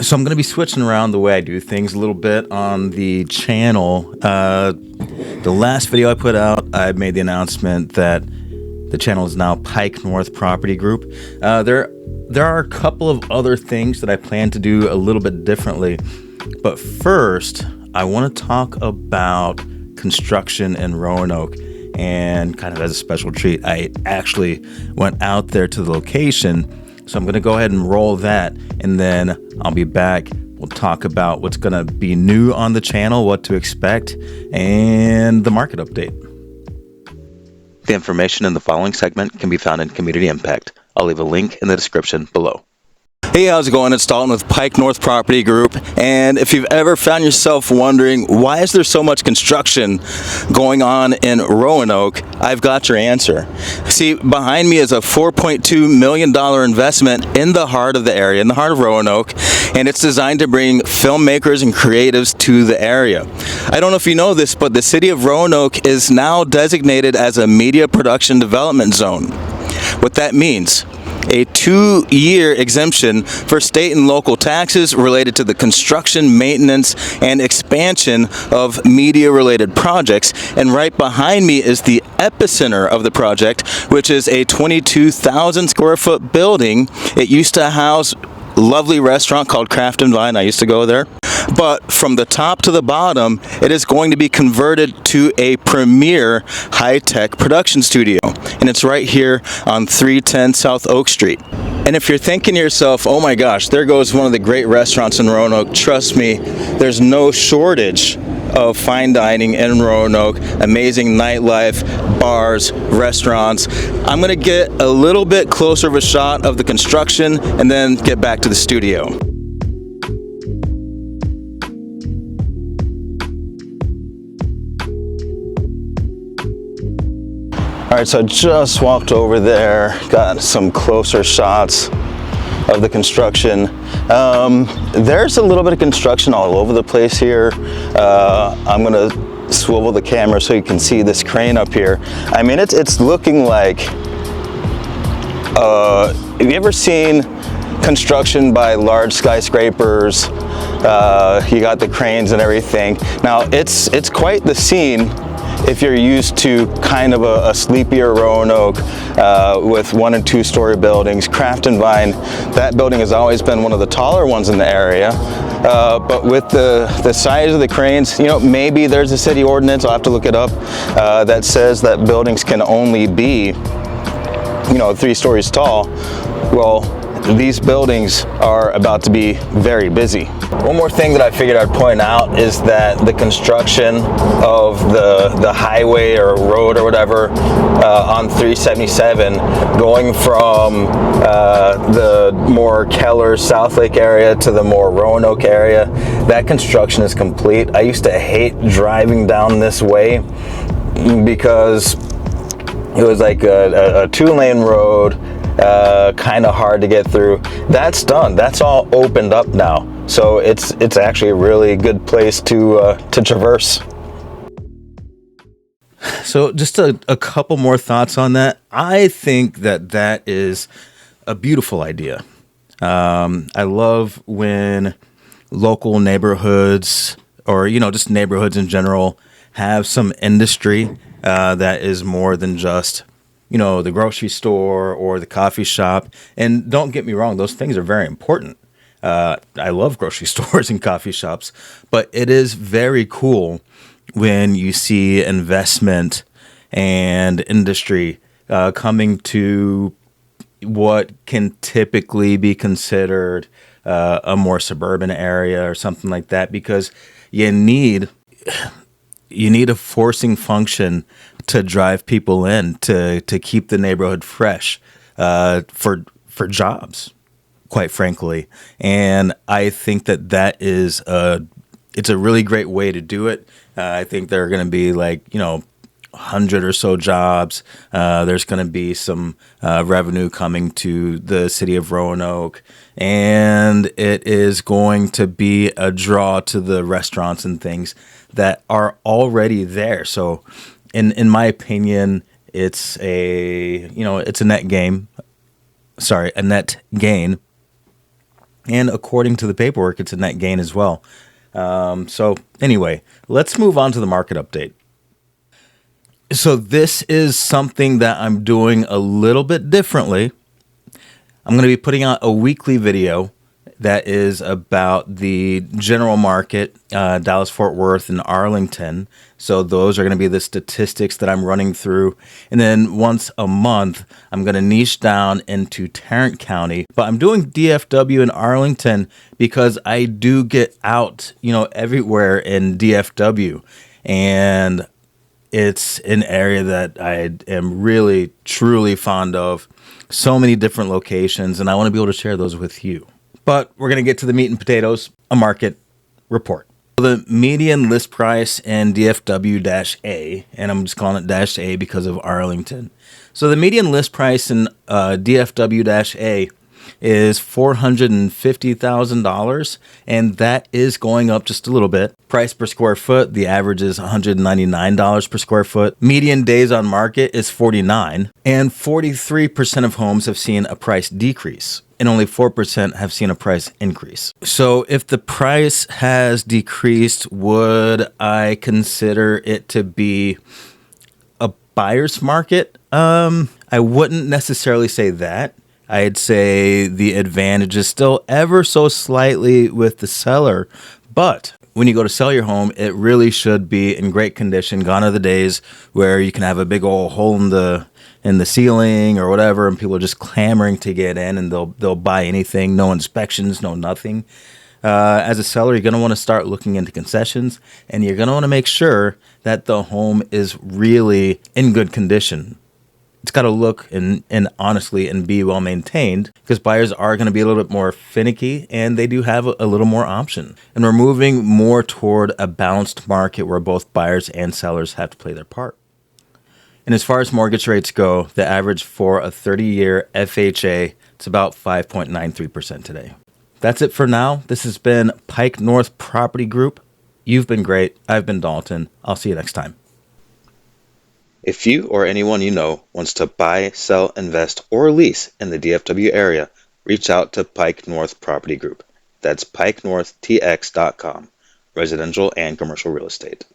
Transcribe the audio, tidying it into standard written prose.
So I'm going to be switching around the way I do things a little bit on the channel. The last video I put out, I made the announcement that the channel is now Pike North Property Group. There are a couple of other things that I plan to do a little bit differently. But first, I want to talk about construction in Roanoke. And kind of as a special treat, I actually went out there to the location. So I'm going to go ahead and roll that, and then I'll be back. We'll talk about what's going to be new on the channel, what to expect, and the market update. The information in the following segment can be found in Community Impact. I'll leave a link in the description below. Hey, how's it going? It's Dalton with Pike North Property Group, and if you've ever found yourself wondering why is there so much construction going on in Roanoke, I've got your answer. See, behind me is a $4.2 million investment in the heart of the area, in the heart of Roanoke, and it's designed to bring filmmakers and creatives to the area. I don't know if you know this, but the city of Roanoke is now designated as a media production development zone. What that means: a 2-year exemption for state and local taxes related to the construction, maintenance, and expansion of media-related projects. And right behind me is the epicenter of the project, which is a 22,000 square foot building. It used to house a lovely restaurant called Craft and Vine. I used to go there. But from the top to the bottom, it is going to be converted to a premier high-tech production studio. And it's right here on 310 South Oak Street. And if you're thinking to yourself, oh my gosh, there goes one of the great restaurants in Roanoke, trust me, there's no shortage of fine dining in Roanoke, amazing nightlife, bars, restaurants. I'm gonna get a little bit closer of a shot of the construction and then get back to the studio. All right, so I just walked over there, got some closer shots of the construction. There's a little bit of construction all over the place here. I'm gonna swivel the camera so you can see this crane up here. I mean, it's looking like, have you ever seen construction by large skyscrapers? You got the cranes and everything. Now, it's quite the scene if you're used to kind of a sleepier Roanoke with 1- and 2-story buildings. Craft and Vine, that building has always been one of the taller ones in the area. But with the size of the cranes, you know, maybe there's a city ordinance, I'll have to look it up, that says that buildings can only be, you know, 3 stories tall. Well, these buildings are about to be very busy. One more thing that I figured I'd point out is that the construction of the highway or road or whatever on 377 going from the more Keller South Lake area to the more Roanoke area, that construction is complete. I used to hate driving down this way because it was like a 2-lane road, kind of hard to get through. That's done. That's all opened up now. So it's actually a really good place to traverse. So just a couple more thoughts on that. I think that is a beautiful idea. I love when local neighborhoods, or, you know, just neighborhoods in general, have some industry that is more than just, you know, the grocery store or the coffee shop. And don't get me wrong, those things are very important. I love grocery stores and coffee shops, but it is very cool when you see investment and industry coming to what can typically be considered a more suburban area or something like that, because you need a forcing function to drive people in, to keep the neighborhood fresh for jobs, quite frankly. And I think that is it's a really great way to do it. I think there are going to be, like, you know, 100 or so jobs. There's going to be some revenue coming to the city of Roanoke, and it is going to be a draw to the restaurants and things that are already there. So in my opinion, it's a net gain. And according to the paperwork, it's a net gain as well. So anyway, let's move on to the market update. So this is something that I'm doing a little bit differently. I'm going to be putting out a weekly video that is about the general market, Dallas-Fort Worth and Arlington. So those are going to be the statistics that I'm running through. And then once a month, I'm going to niche down into Tarrant County. But I'm doing DFW and Arlington because I do get out, everywhere in DFW. And it's an area that I am really, truly fond of. So many different locations, and I want to be able to share those with you. But we're going to get to the meat and potatoes, a market report. The median list price in DFW-A, and I'm just calling it -A because of Arlington. So the median list price in DFW-A is $450,000, and that is going up just a little bit. Price per square foot, the average is $199 per square foot. Median days on market is 49, and 43% of homes have seen a price decrease, and only 4% have seen a price increase. So if the price has decreased, would I consider it to be a buyer's market? I wouldn't necessarily say that. I'd say the advantage is still ever so slightly with the seller, but when you go to sell your home, it really should be in great condition. Gone are the days where you can have a big old hole in the ceiling or whatever, and people are just clamoring to get in, and they'll buy anything, no inspections, no nothing. As a seller, you're going to want to start looking into concessions, and you're going to want to make sure that the home is really in good condition. It's got to look and honestly and be well maintained, because buyers are going to be a little bit more finicky, and they do have a little more option. And we're moving more toward a balanced market where both buyers and sellers have to play their part. And as far as mortgage rates go, the average for a 30-year FHA, it's about 5.93% today. That's it for now. This has been Pike North Property Group. You've been great. I've been Dalton. I'll see you next time. If you or anyone you know wants to buy, sell, invest, or lease in the DFW area, reach out to Pike North Property Group. That's pikenorthtx.com, residential and commercial real estate.